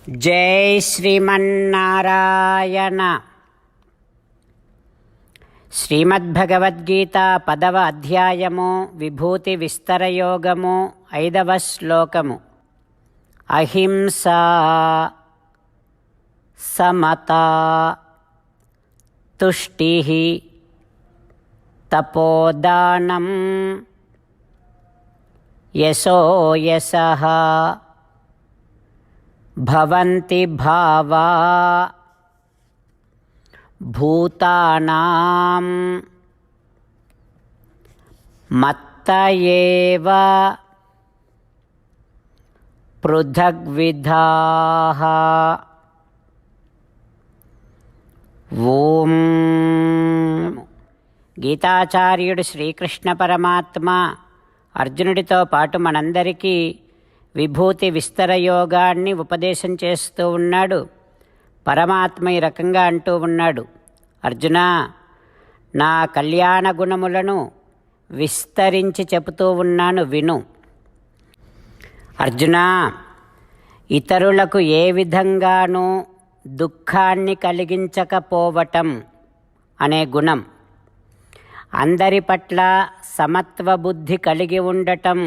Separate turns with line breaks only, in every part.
జై శ్రీమన్నారాయణ. శ్రీమద్భగవద్గీత 10వ అధ్యాయము విభూతి విస్తరయోగము 5వ శ్లోకము. అహింసా సమతా తుష్టిః తపోదానం యశో యశః భవంతి భావా భూతానాం మత్త ఏవ పృథగ్విధాః. ఓం. గీతాచార్యుడు శ్రీకృష్ణ పరమాత్మ అర్జునుడితో పాటు మనందరికీ విభూతి విస్తర యోగాన్ని ఉపదేశం చేస్తూ ఉన్నాడు. పరమాత్మ ఈ రకంగా అంటూ ఉన్నాడు, అర్జున, నా కళ్యాణ గుణములను విస్తరించి చెబుతూ ఉన్నాను, విను. అర్జున, ఇతరులకు ఏ విధంగానూ దుఃఖాన్ని కలిగించకపోవటం అనే గుణం, అందరి పట్ల సమత్వ బుద్ధి కలిగి ఉండటం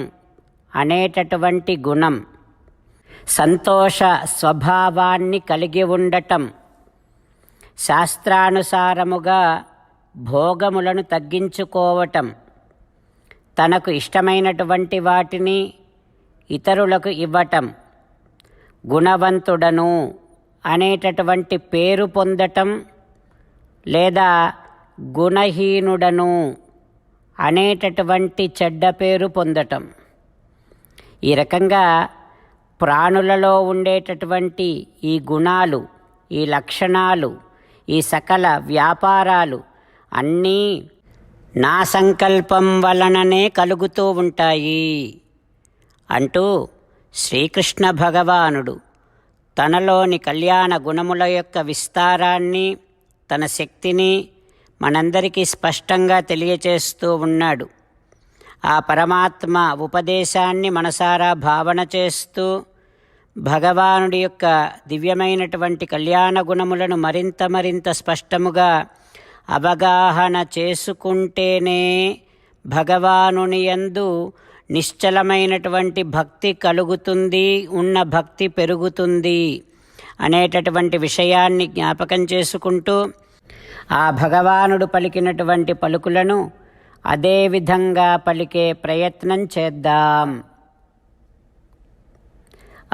అనేటటువంటి గుణం, సంతోష స్వభావాన్ని కలిగి ఉండటం, శాస్త్రానుసారముగా భోగములను తగ్గించుకోవటం, తనకు ఇష్టమైనటువంటి వాటిని ఇతరులకు ఇవ్వటం, గుణవంతుడను అనేటటువంటి పేరు పొందటం లేదా గుణహీనుడను అనేటటువంటి చెడ్డ పేరు పొందటం. ఈ రకంగా ప్రాణులలో ఉండేటటువంటి ఈ గుణాలు, ఈ లక్షణాలు, ఈ సకల వ్యాపారాలు అన్నీ నా సంకల్పం వలననే కలుగుతూ ఉంటాయి అంటూ శ్రీకృష్ణ భగవానుడు తనలోని కళ్యాణ గుణముల యొక్క విస్తారాన్ని, తన శక్తిని మనందరికీ స్పష్టంగా తెలియచేస్తూ ఉన్నాడు. ఆ పరమాత్మ ఉపదేశాన్ని మనసారా భావన చేస్తూ భగవానుడి యొక్క దివ్యమైనటువంటి కళ్యాణ గుణములను మరింత స్పష్టముగా అవగాహన చేసుకుంటేనే భగవానుని యందు నిశ్చలమైనటువంటి భక్తి కలుగుతుంది, ఉన్న భక్తి పెరుగుతుంది అనేటటువంటి విషయాన్ని జ్ఞాపకం చేసుకుంటూ ఆ భగవానుడు పలికినటువంటి పలుకులను అదే విధంగా పలికే ప్రయత్నం చేద్దాం.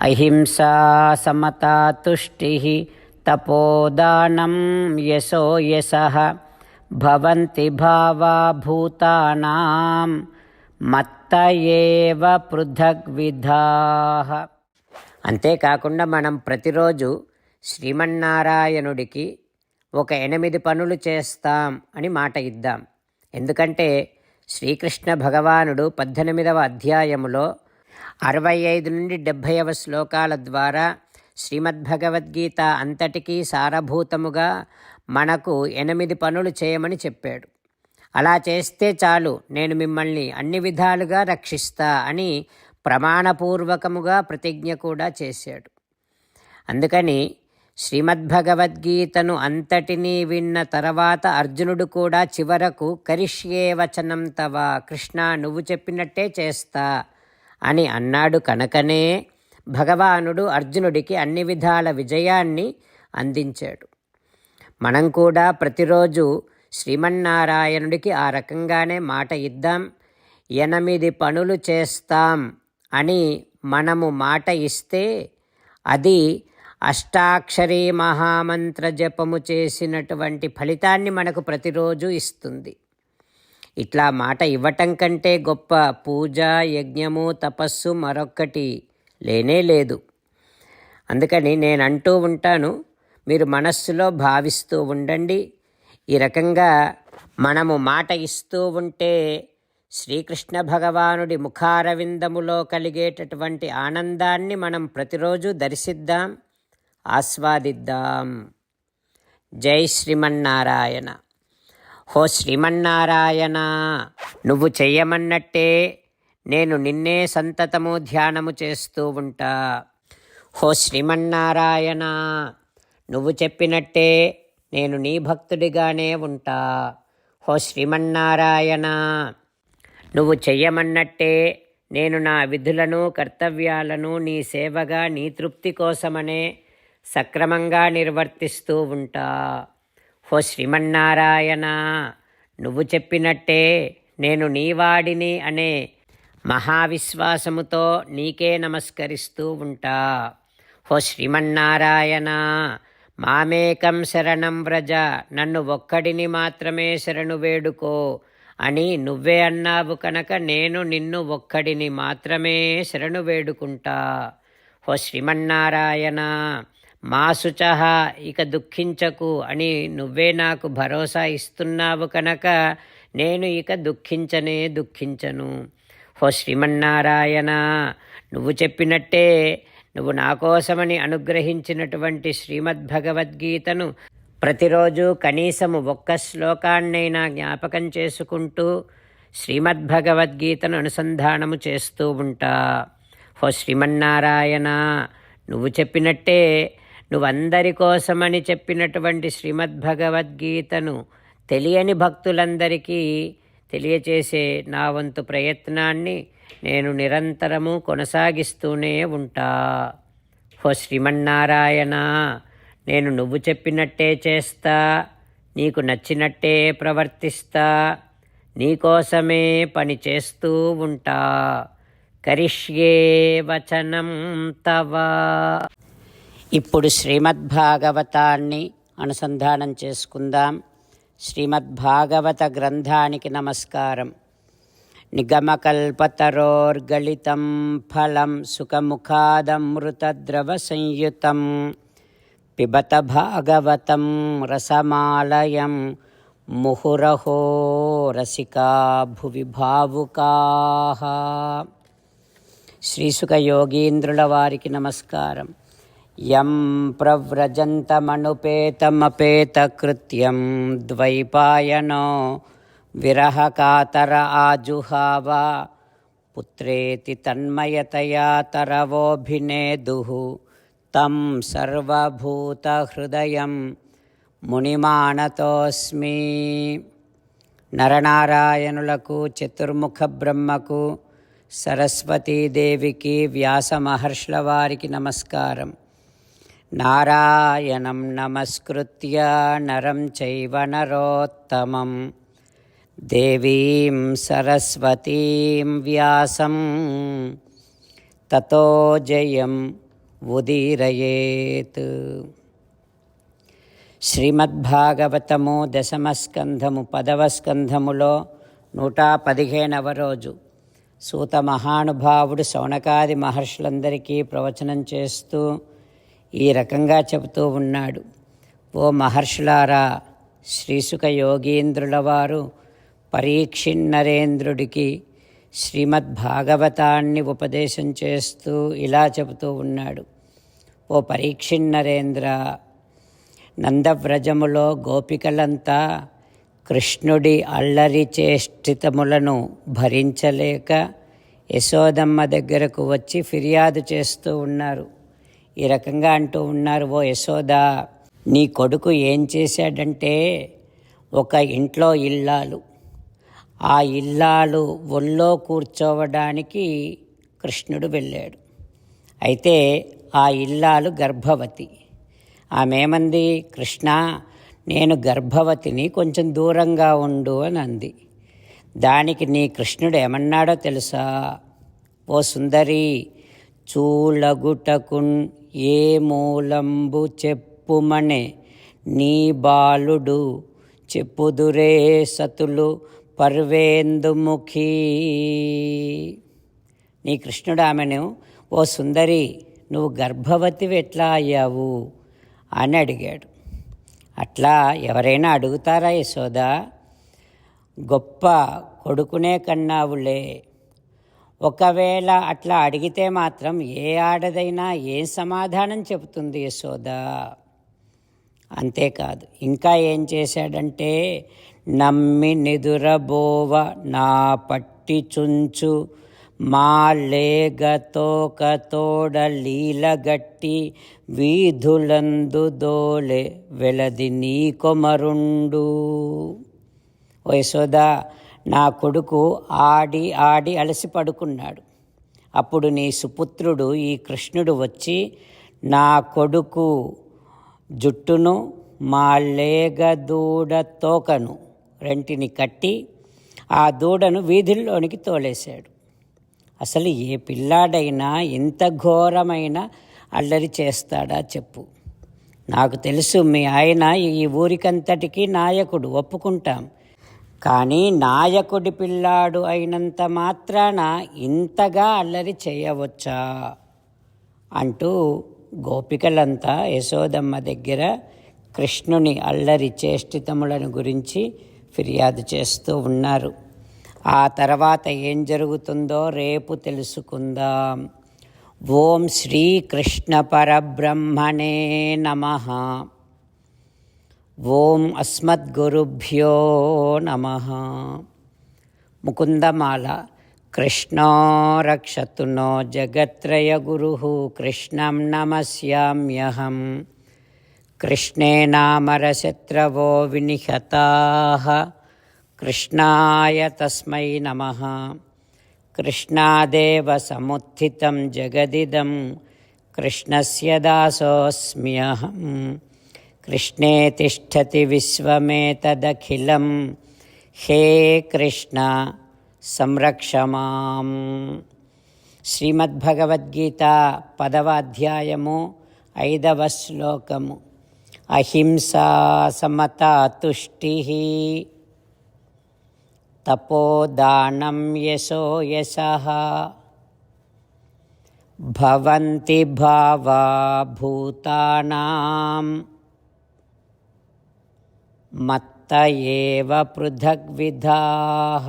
అహింసా సమతా తుష్టిః తపోదానం యశో యశః భవంతి భావా భూతానాం మత్త ఏవ పృథగ్విధాః. అంతేకాకుండా మనం ప్రతిరోజు శ్రీమన్నారాయణుడికి ఒక 8 పనులు చేస్తాం అని మాట ఇద్దాం. ఎందుకంటే శ్రీకృష్ణ భగవానుడు 18వ అధ్యాయములో 65 నుండి 70వ శ్లోకాల ద్వారా శ్రీమద్భగవద్గీత అంతటికీ సారభూతముగా మనకు 8 పనులు చేయమని చెప్పాడు. అలా చేస్తే చాలు, నేను మిమ్మల్ని అన్ని విధాలుగా రక్షిస్తా అని ప్రమాణపూర్వకముగా ప్రతిజ్ఞ కూడా చేశాడు. అందుకని శ్రీమద్భగవద్గీతను అంతటినీ విన్న తర్వాత అర్జునుడు కూడా చివరకు కరిష్యే వచనం తవ, కృష్ణ నువ్వు చెప్పినట్టే చేస్తా అని అన్నాడు. కనుకనే భగవానుడు అర్జునుడికి అన్ని విధాల విజయాన్ని అందించాడు. మనం కూడా ప్రతిరోజు శ్రీమన్నారాయణుడికి ఆ రకంగానే మాట ఇద్దాం. 8 పనులు చేస్తాం అని మనము మాట ఇస్తే అది అష్టాక్షరీ మహామంత్ర జపము చేసినటువంటి ఫలితాన్ని మనకు ప్రతిరోజు ఇస్తుంది. ఇట్లా మాట ఇవ్వటం కంటే గొప్ప పూజ, యజ్ఞము, తపస్సు మరొక్కటి లేనే లేదు. అందుకని నేను అంటూ ఉంటాను, మీరు మనస్సులో భావిస్తూ ఉండండి. ఈ రకంగా మనము మాట ఇస్తూ ఉంటే శ్రీకృష్ణ భగవానుడి ముఖారవిందములో కలిగేటటువంటి ఆనందాన్ని మనం ప్రతిరోజు దర్శిద్దాం, ఆస్వాదిద్దాం. జై శ్రీమన్నారాయణ. హో శ్రీమన్నారాయణ, నువ్వు చెయ్యమన్నట్టే నేను నిన్నే సంతతము ధ్యానము చేస్తూ ఉంటా. హో శ్రీమన్నారాయణ, నువ్వు చెప్పినట్టే నేను నీ భక్తుడిగానే ఉంటా. హో శ్రీమన్నారాయణ, నువ్వు చెయ్యమన్నట్టే నేను నా విధులను కర్తవ్యాలను నీ సేవగా నీ తృప్తి కోసమనే సక్రమంగా నిర్వర్తిస్తూ ఉంటా. హో శ్రీమన్నారాయణ, నువ్వు చెప్పినట్టే నేను నీవాడిని అనే మహావిశ్వాసముతో నీకే నమస్కరిస్తూ ఉంటా. హో శ్రీమన్నారాయణ, మామేకం శరణం వ్రజ, నన్ను ఒక్కడిని మాత్రమే శరణు వేడుకో అని నువ్వే అన్నావు కనుక నేను నిన్ను ఒక్కడిని మాత్రమే శరణు వేడుకుంటా. హో శ్రీమన్నారాయణ, మా శుచః, ఇక దుఃఖించకు అని నువ్వే నాకు భరోసా ఇస్తున్నావు కనుక నేను ఇక దుఃఖించను. హో శ్రీమన్నారాయణ, నువ్వు చెప్పినట్టే నువ్వు నా కోసమని అనుగ్రహించినటువంటి శ్రీమద్భగవద్గీతను ప్రతిరోజు కనీసము ఒక్క శ్లోకాన్నైనా జ్ఞాపకం చేసుకుంటూ శ్రీమద్భగవద్గీతను అనుసంధానము చేస్తూ ఉంటా. హో శ్రీమన్నారాయణ, నువ్వు చెప్పినట్టే నువ్వందరి కోసమని చెప్పినటువంటి శ్రీమద్భగవద్గీతను తెలియని భక్తులందరికీ తెలియచేసే నా వంతు ప్రయత్నాన్ని నేను నిరంతరము కొనసాగిస్తూనే ఉంటా. హో శ్రీమన్నారాయణ, నేను నువ్వు చెప్పినట్టే చేస్తా, నీకు నచ్చినట్టే ప్రవర్తిస్తా, నీకోసమే పని చేస్తూ ఉంటా. కరిష్యే వచనం తవ. ఇప్పుడు శ్రీమద్భాగవతాన్ని అనుసంధానం చేసుకుందాం. శ్రీమద్భాగవత గ్రంథానికి నమస్కారం. నిగమకల్పతరోర్గళితం ఫలం సుఖముఖాదమృతద్రవ సంయుతం పిబత భాగవతం రసమాలయం ముహురహో రసికా భువి భావుకాః. శ్రీసుఖ యోగీంద్రుల వారికి నమస్కారం. యం ప్రవ్రజంతమనుపేతమపేతకృత్యం ద్వైపాయనో విరహకాతర ఆజుహావ పుత్రేతి తన్మయతయా తరవోభినేదుః తం సర్వభూతహృదయం మునిమానతోస్మి. నరనారాయణులకు, చతుర్ముఖ బ్రహ్మకు, సరస్వతీదేవికి, వ్యాస మహర్షుల వారికి నమస్కారం. నారాయణం నమస్కృత్య నరం చైవ నరోత్తమం దేవీం సరస్వతీం వ్యాసం తతో జయం ఉదీరయేత్. శ్రీమద్భాగవతము దశమస్కంధము 10వ స్కంధములో 115వ రోజు సూత మహానుభావుడు శౌనకాది మహర్షులందరికీ ప్రవచనం చేస్తూ ఈ రకంగా చెబుతూ ఉన్నాడు. ఓ మహర్షులారా, శ్రీసుఖ యోగీంద్రుల వారు పరీక్షిన్నరేంద్రుడికి శ్రీమద్భాగవతాన్ని ఉపదేశం చేస్తూ ఇలా చెబుతూ ఉన్నాడు. ఓ పరీక్షిన్నరేంద్ర, నందవ్రజములో గోపికలంతా కృష్ణుడి అల్లరి చేష్టితములను భరించలేక యశోదమ్మ దగ్గరకు వచ్చి ఫిర్యాదు చేస్తూ ఉన్నారు. ఈ రకంగా అంటూ ఉన్నారు, ఓ యశోదా, నీ కొడుకు ఏం చేశాడంటే, ఒక ఇంట్లో ఇల్లాలు, ఆ ఇల్లాలు ఒళ్ళో కూర్చోవడానికి కృష్ణుడు వెళ్ళాడు. అయితే ఆ ఇల్లాలు గర్భవతి. ఆమెమంది, కృష్ణ, నేను గర్భవతిని, కొంచెం దూరంగా ఉండు అని అంది. దానికి నీ కృష్ణుడు ఏమన్నాడో తెలుసా? ఓ సుందరి, చూలగుటకున్ ఏ మూలంబు చెప్పుమనే నీ బాలుడు చెప్పుదురే సతులు పర్వేందుముఖీ. నీ కృష్ణుడు ఆమెను, ఓ సుందరి, నువ్వు గర్భవతివి ఎట్లా అయ్యావు అని అడిగాడు. అట్లా ఎవరైనా అడుగుతారా యశోదా? గొప్ప కొడుకునే కన్నావులే. ఒకవేళ అట్లా అడిగితే మాత్రం ఏ ఆడదైనా ఏం సమాధానం చెబుతుంది యశోదా? అంతేకాదు, ఇంకా ఏం చేశాడంటే, నమ్మి నిదురబోవ నా పట్టి చుంచు మాలేగతోకతోడ లీలగట్టి వీధులందు దోలె వెలది నీ కొమరుండు. ఓ యశోదా, నా కొడుకు ఆడి ఆడి అలసి పడుకున్నాడు. అప్పుడు నీ సుపుత్రుడు ఈ కృష్ణుడు వచ్చి నా కొడుకు జుట్టును మా లేగ దూడ తోకను రెంటిని కట్టి ఆ దూడను వీధుల్లోనికి తోలేశాడు. అసలు ఏ పిల్లాడైనా ఇంత ఘోరమైన అల్లరి చేస్తాడా చెప్పు. నాకు తెలుసు మీ ఆయన ఈ ఊరికంతటికీ నాయకుడు, ఒప్పుకుంటాం. కానీ నాయకుడి పిల్లాడు అయినంత మాత్రాన ఇంతగా అల్లరి చేయవచ్చా అంటూ గోపికలంతా యశోదమ్మ దగ్గర కృష్ణుని అల్లరి చేష్టితములను గురించి ఫిర్యాదు చేస్తూ ఉన్నారు. ఆ తర్వాత ఏం జరుగుతుందో రేపు తెలుసుకుందాం. ఓం శ్రీకృష్ణ పరబ్రహ్మణే నమః. ఓం అస్మద్గురుభ్యో నమః. ముకుందమాల. కృష్ణో రక్షతు నో జగత్రయగురుః కృష్ణం నమస్యామ్యహం. కృష్ణే నామరశత్రవో వినిహతాః కృష్ణాయ తస్మై నమః. కృష్ణాదేవ సముత్థితం జగదిదం కృష్ణస్య దాసోऽస్మ్యహం. కృష్ణే తిష్టతి విశ్వమేతదఖిలం. హే కృష్ణ సంరక్ష మాం. శ్రీమద్భగవద్గీత 10వ అధ్యాయము 5వ శ్లోకము. అహింసా సమతా తుష్టిః తపోదానం యశో యశః భవంతి భావా భూతానాం మత్త ఏవ పృథగ్విధాః.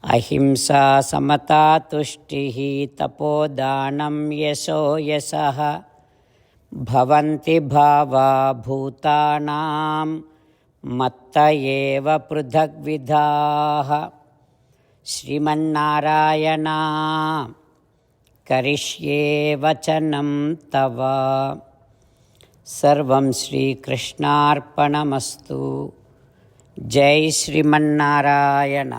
అహింసా సమతా తుష్టిః తపోదానం యశో యశః భవంతి భావా భూతానాం మత్త ఏవ పృథగ్విధాః. శ్రీమన్నారాయణ కరిష్యే వచనం తవ. సర్వం శ్రీకృష్ణార్పణమస్తు. జై శ్రీమన్నారాయణ.